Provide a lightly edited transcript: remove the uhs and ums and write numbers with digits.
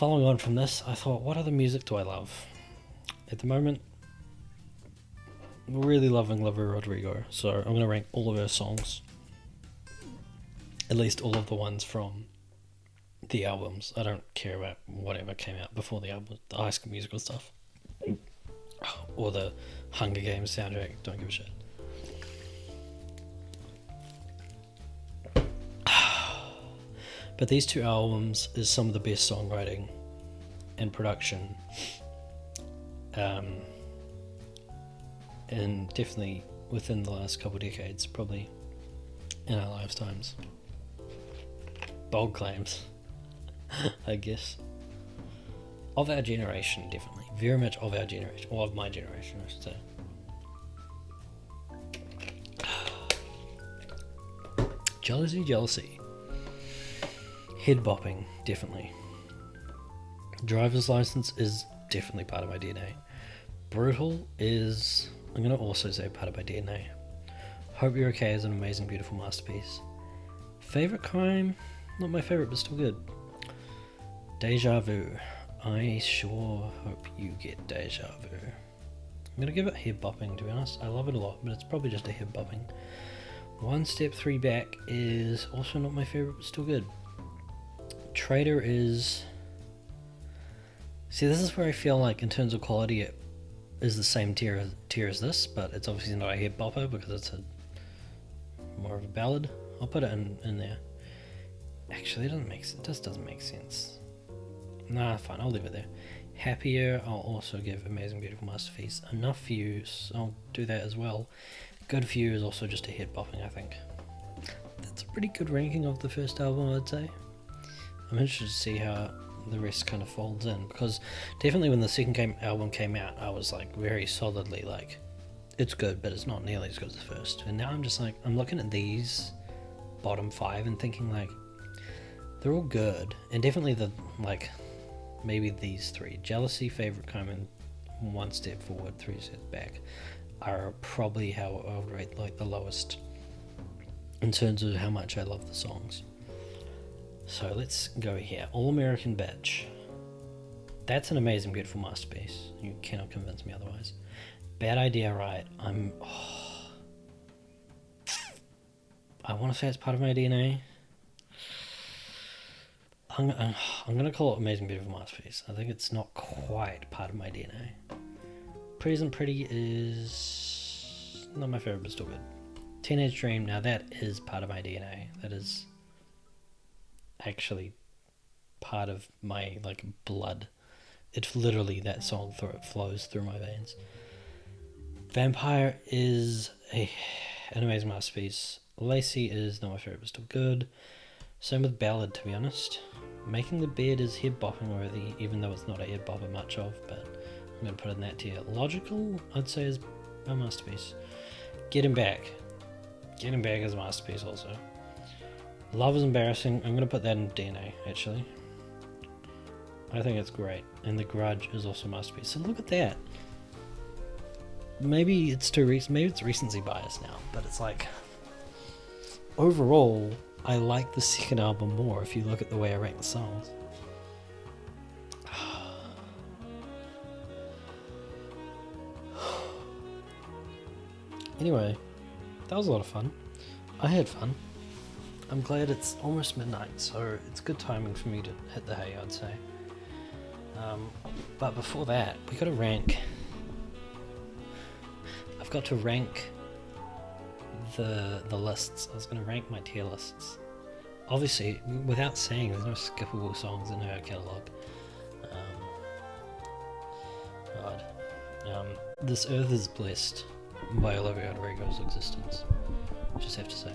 following on from this, I thought, what other music do I love? At the moment, I'm really loving Olivia Rodrigo, so I'm going to rank all of her songs. At least all of the ones from the albums. I don't care about whatever came out before the album, the High School Musical stuff. Or the Hunger Games soundtrack, don't give a shit. But these two albums is some of the best songwriting and production, and definitely within the last couple of decades, probably in our lifetimes. Bold claims, I guess. Of our generation, definitely. Very much of our generation, or of my generation, I should say. Jealousy, jealousy. Head bopping, definitely. Driver's license is definitely part of my DNA. Brutal is, I'm going to also say, part of my DNA. Hope You're Okay is an amazing, beautiful masterpiece. Favorite crime? Not my favorite, but still good. Deja Vu. I sure hope you get Deja Vu. I'm going to give it head bopping, to be honest. I love it a lot, but it's probably just a head bopping. One Step 3 Back is also not my favorite, but still good. Traitor is... See, this is where I feel like in terms of quality it is the same tier as this, but it's obviously not a head bopper because it's more of a ballad. I'll put it in there. Actually, it just doesn't make sense. Nah, fine, I'll leave it there. Happier, I'll also give Amazing Beautiful Masterpiece. Enough for You, so I'll do that as well. Good for You is also just a head bopping, I think. That's a pretty good ranking of the first album, I'd say. I'm interested to see how the rest kind of folds in, because definitely when the second album came out, I was like very solidly like, it's good, but it's not nearly as good as the first. And now I'm just like, I'm looking at these bottom 5 and thinking like, they're all good, and definitely the like, maybe these 3, Jealousy, Favorite Crime, and One Step Forward, 3 Steps Back, are probably how I would rate like the lowest in terms of how much I love the songs. So let's go here. All American Bitch. That's an amazing, beautiful masterpiece. You cannot convince me otherwise. Bad Idea, Right. I want to say it's part of my DNA. I'm going to call it Amazing, Beautiful Masterpiece. I think it's not quite part of my DNA. Present Pretty is not my favorite, but still good. Teenage Dream, now that is part of my DNA. That is actually part of my like blood. It's literally that song flows through my veins. Vampire is an amazing masterpiece. Lacey is not my favorite, but still good. Same with Ballad, to be honest. Making the Bed is head bopping worthy, even though it's not a head bopper much of, but I'm going to put it in that tier. Logical, I'd say, is a masterpiece. Getting Back is a masterpiece also. Love is Embarrassing, I'm going to put that in DNA, actually. I think it's great. And The Grudge is also a masterpiece. So look at that. Maybe it's maybe it's recency bias now, but it's like, overall, I like the second album more if you look at the way I rank the songs. Anyway, that was a lot of fun. I had fun. I'm glad it's almost midnight, so it's good timing for me to hit the hay, I'd say. But before that, we got to rank. I've got to rank the lists. I was going to rank my tier lists. Obviously, without saying, there's no skippable songs in her catalogue. This Earth is Blessed by Olivia Rodrigo's existence. Just have to say.